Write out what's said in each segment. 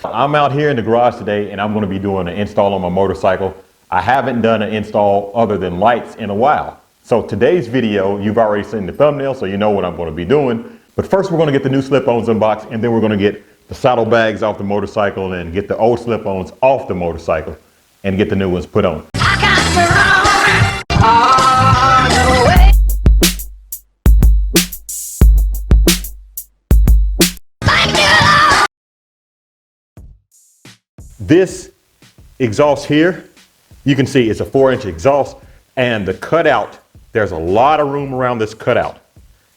I'm out here in the garage today and I'm going to be doing an install on my motorcycle. I haven't done an install other than lights in a while. So today's video, you've already seen the thumbnail, so you know what I'm going to be doing. But first we're going to get the new slip-ons unboxed, and then we're going to get the saddlebags off the motorcycle and get the old slip-ons off the motorcycle and get the new ones put on. This exhaust here, you can see it's a 4-inch exhaust, and the cutout, there's a lot of room around this cutout.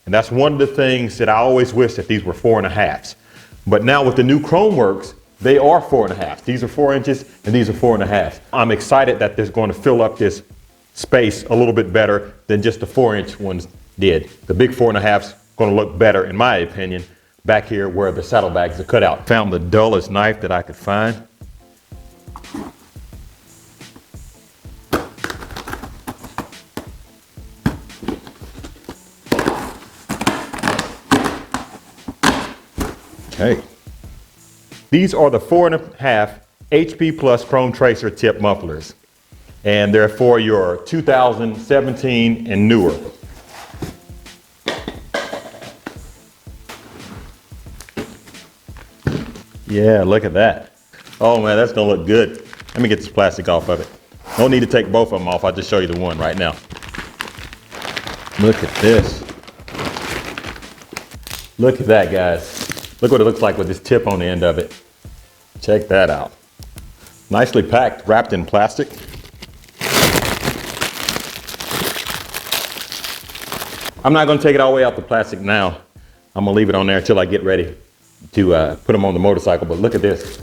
And that's one of the things that I always wish that these were 4.5s. But now with the new Chrome Works, they are 4.5. These are 4 inches and these are 4.5. I'm excited that they're going to fill up this space a little bit better than just the 4-inch ones did. The big 4.5's going to look better, in my opinion, back here where the saddlebags are cut out. Found the dullest knife that I could find. Okay. These are the 4.5 HP Plus Chrome Tracer tip mufflers, and they're for your 2017 and newer. Yeah, look at that. Oh man, that's gonna look good. Let me get this plastic off of it. No need to take both of them off. I'll just show you the one right now. Look at this. Look at that, guys. Look what it looks like with this tip on the end of it. Check that out. Nicely packed, wrapped in plastic. I'm not going to take it all the way out the plastic now. I'm going to leave it on there until I get ready to put them on the motorcycle. But look at this.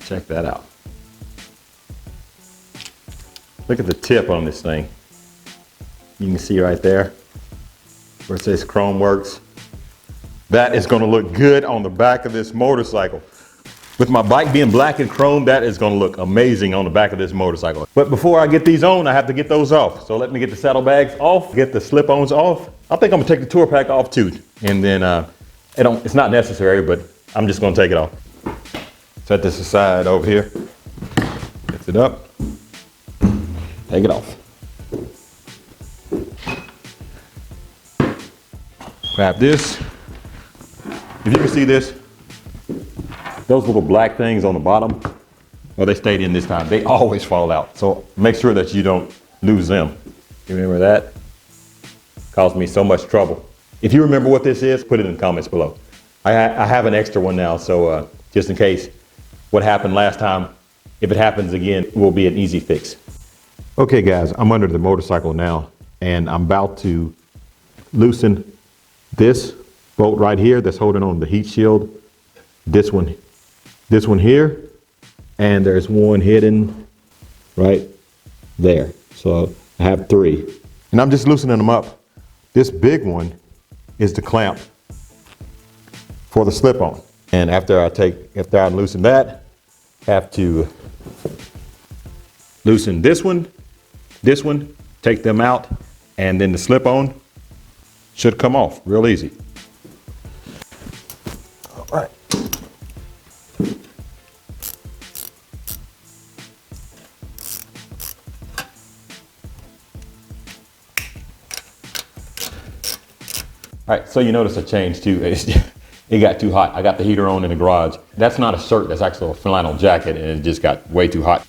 Check that out. Look at the tip on this thing. You can see right there where it says Chrome Works. That is going to look good on the back of this motorcycle. With my bike being black and chrome, that is going to look amazing on the back of this motorcycle. But before I get these on, I have to get those off. So let me get the saddlebags off, get the slip-ons off. I think I'm going to take the tour pack off too. And then it's not necessary, but I'm just going to take it off. Set this aside over here. Lift it up. Take it off. Grab this. If you can see this, those little black things on the bottom, well, they stayed in this time. They always fall out. So make sure that you don't lose them. You remember that? Caused me so much trouble. If you remember what this is, put it in the comments below. I have an extra one now, so just in case what happened last time, if it happens again, it will be an easy fix. Okay guys, I'm under the motorcycle now, and I'm about to loosen this bolt right here that's holding on the heat shield. This one here, and there's one hidden right there. So I have 3, and I'm just loosening them up. This big one is the clamp for the slip-on, and after I loosen that, have to loosen this one, take them out, and then the slip-on should come off real easy. All right. All right, so you notice a change too. It got too hot. I got the heater on in the garage. That's not a shirt, that's actually a flannel jacket, and it just got way too hot.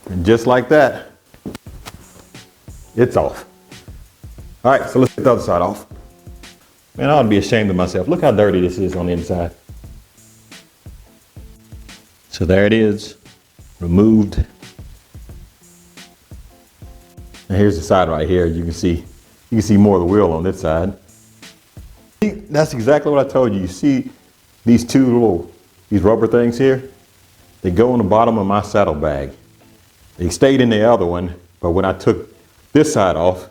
And just like that, it's off. All right, so let's get the other side off. Man, I ought to be ashamed of myself. Look how dirty this is on the inside. So there it is, removed. And here's the side right here. You can see more of the wheel on this side. That's exactly what I told you. You see these these rubber things here? They go on the bottom of my saddlebag. They stayed in the other one, but when I took this side off,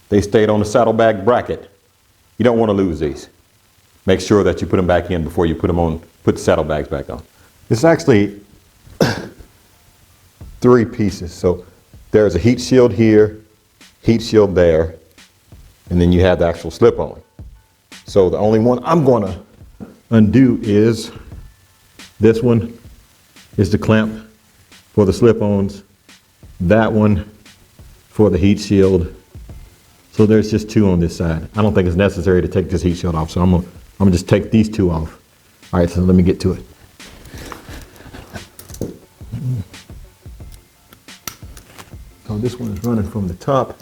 they stayed on the saddlebag bracket. You don't want to lose these. Make sure that you put them back in before you put the saddlebags back on. It's actually 3 pieces. So there's a heat shield here, heat shield there, and then you have the actual slip-on. So the only one I'm gonna undo is this one is the clamp for the slip-ons, that one for the heat shield. So there's just two on this side. I don't think it's necessary to take this heat shield off, so I'm gonna just take these two off. All right, so let me get to it. So this one is running from the top.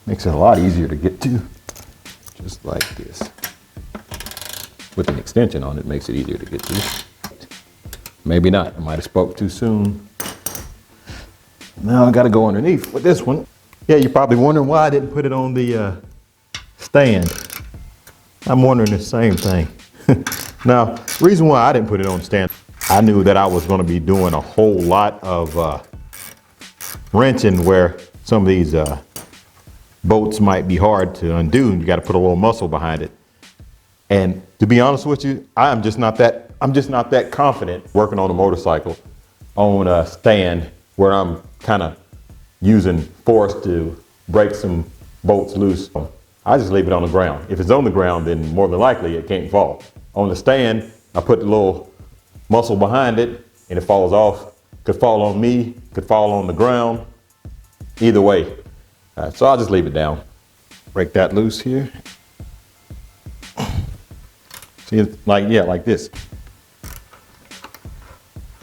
Makes it a lot easier to get to, just like this. With an extension on it, makes it easier to get to. Maybe not, I might have spoke too soon. Now I gotta go underneath with this one. Yeah, you're probably wondering why I didn't put it on the stand. I'm wondering the same thing. Now, the reason why I didn't put it on the stand, I knew that I was gonna be doing a whole lot of wrenching where some of these bolts might be hard to undo, and you gotta put a little muscle behind it. And to be honest with you, I'm just not that confident working on a motorcycle on a stand where I'm kind of using force to break some bolts loose. I just leave it on the ground. If it's on the ground, then more than likely it can't fall. On the stand, I put a little muscle behind it and it falls off. Could fall on me, could fall on the ground. Either way. So I'll just leave it down. Break that loose here. See, it's like this.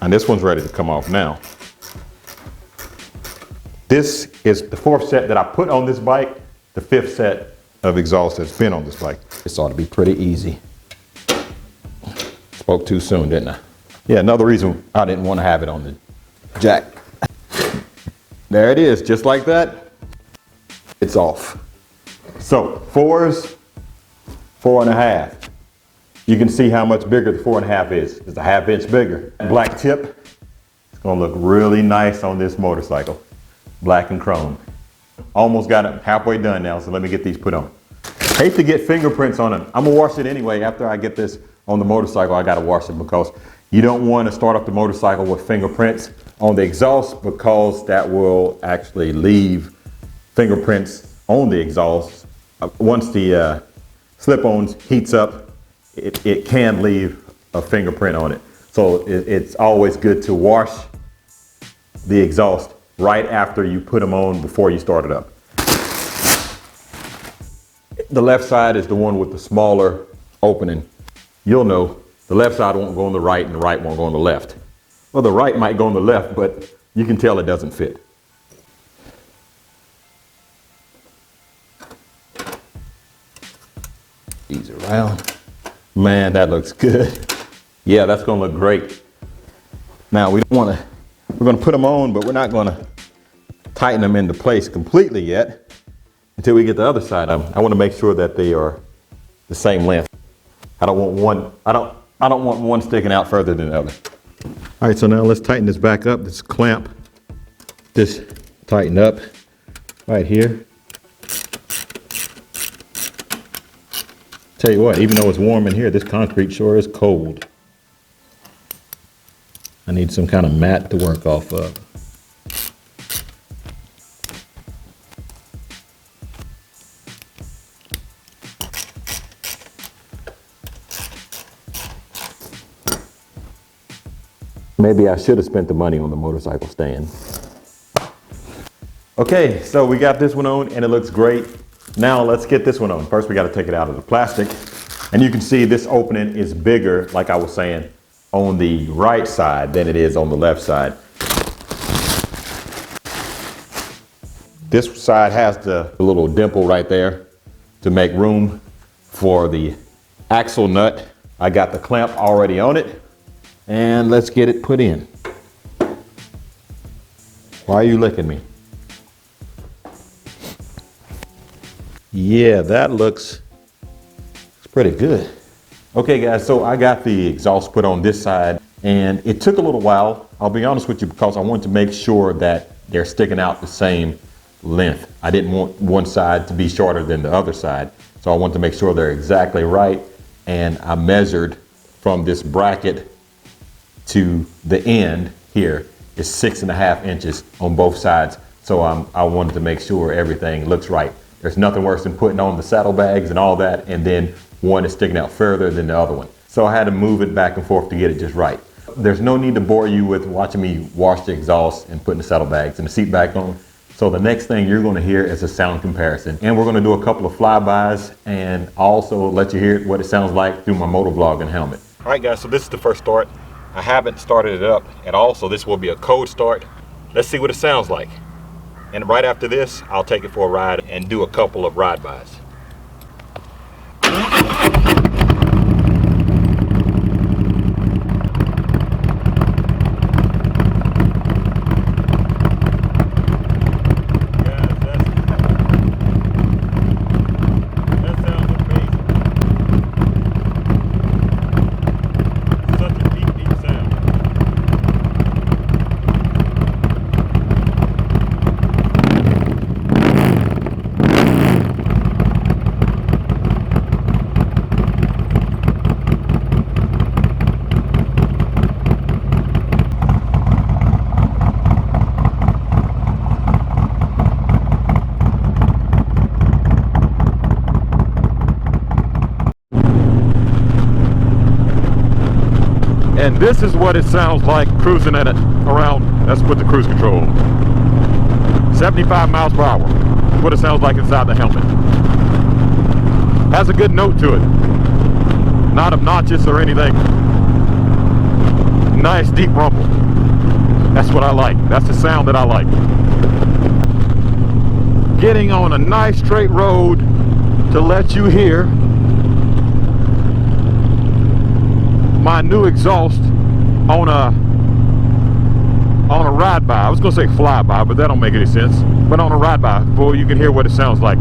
And this one's ready to come off now. This is the fourth set that I put on this bike, the fifth set of exhaust that's been on this bike. This ought to be pretty easy. Spoke too soon, didn't I? Yeah, another reason I didn't want to have it on the jack. There it is, just like that. It's off. So, fours, 4.5. You can see how much bigger the 4.5 is. It's a 1/2 inch bigger. Black tip, it's gonna look really nice on this motorcycle. Black and chrome. Almost got it halfway done now, so let me get these put on. Hate to get fingerprints on it. I'm gonna wash it anyway. After I get this on the motorcycle, I gotta wash it because you don't want to start up the motorcycle with fingerprints on the exhaust, because that will actually leave fingerprints on the exhaust. Once the slip-ons heats up, it can leave a fingerprint on it. So it's always good to wash the exhaust right after you put them on before you start it up. The left side is the one with the smaller opening. You'll know the left side won't go on the right and the right won't go on the left. Well, the right might go on the left, but you can tell it doesn't fit. These around. Man, that looks good. Yeah, that's gonna look great. Now we're gonna put them on, but we're not gonna tighten them into place completely yet until we get the other side of them. I wanna make sure that they are the same length. I don't want one sticking out further than the other. All right, so now let's tighten this back up. This clamp, this tighten up right here. Tell you what, even though it's warm in here, this concrete sure is cold. I need some kind of mat to work off of. Maybe I should have spent the money on the motorcycle stand. Okay, so we got this one on and it looks great. Now let's get this one on. First we got to take it out of the plastic. And you can see this opening is bigger, like I was saying, on the right side than it is on the left side. This side has the little dimple right there to make room for the axle nut. I got the clamp already on it. And let's get it put in. Why are you licking me? Yeah, that looks pretty good. Okay guys, so I got the exhaust put on this side and it took a little while. I'll be honest with you, because I wanted to make sure that they're sticking out the same length. I didn't want one side to be shorter than the other side. So I wanted to make sure they're exactly right. And I measured from this bracket to the end here is 6.5 inches on both sides So I wanted to make sure everything looks right. There's nothing worse than putting on the saddlebags and all that, and then one is sticking out further than the other one. So I had to move it back and forth to get it just right. There's no need to bore you with watching me wash the exhaust and putting the saddlebags and the seat back on. So the next thing you're going to hear is a sound comparison. And we're going to do a couple of flybys and also let you hear what it sounds like through my motovlog and helmet. All right guys, so this is the first start. I haven't started it up at all, so this will be a cold start. Let's see what it sounds like. And right after this, I'll take it for a ride and do a couple of ride-bys. And this is what it sounds like cruising at it around, let's put the cruise control on. 75 miles per hour. That's what it sounds like inside the helmet. Has a good note to it. Not obnoxious or anything. Nice deep rumble. That's what I like. That's the sound that I like. Getting on a nice straight road to let you hear my new exhaust on a ride by. I was gonna say fly by, but that don't make any sense. But on a ride by, boy, you can hear what it sounds like.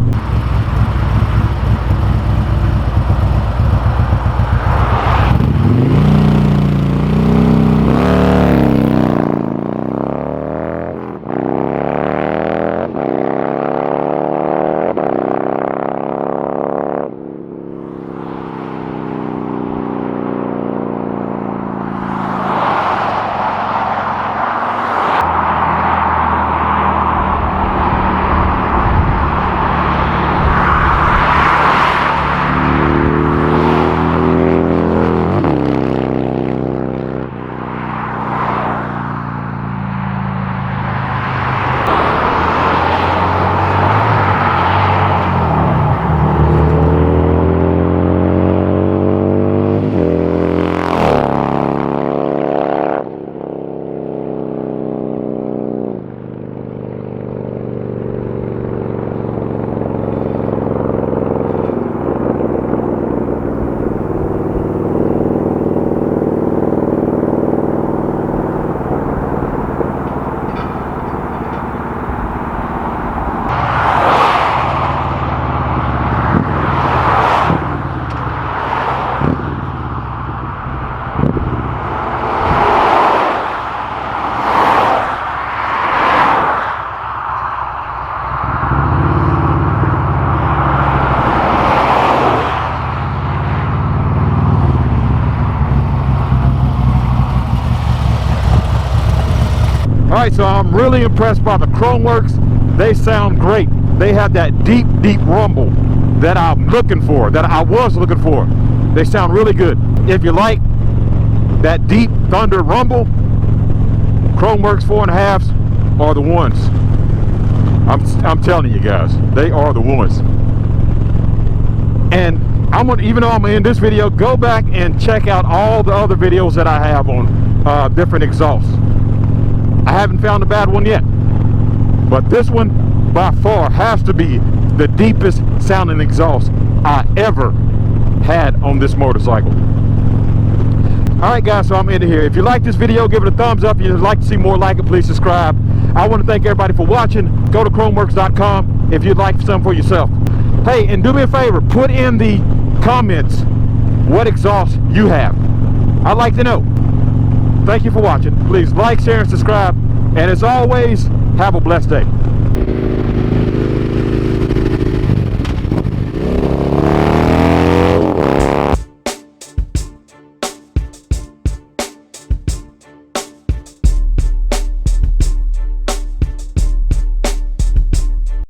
Alright, so I'm really impressed by the Chrome Works. They sound great. They have that deep rumble that I'm looking for, that I was looking for. They sound really good. If you like that deep thunder rumble, Chrome Works 4.5s are the ones. I'm telling you guys, they are the ones. And I'm gonna, even though I'm gonna end this video, go back and check out all the other videos that I have on different exhausts. I haven't found a bad one yet, but this one by far has to be the deepest sounding exhaust I ever had on this motorcycle. Alright guys, so I'm into here. If you like this video, give it a thumbs up. If you'd like to see more like it, please subscribe. I want to thank everybody for watching. Go to chromeworks.com if you'd like some for yourself. Hey, and do me a favor, put in the comments what exhaust you have. I'd like to know. Thank you for watching. Please like, share, and subscribe. And as always, have a blessed day.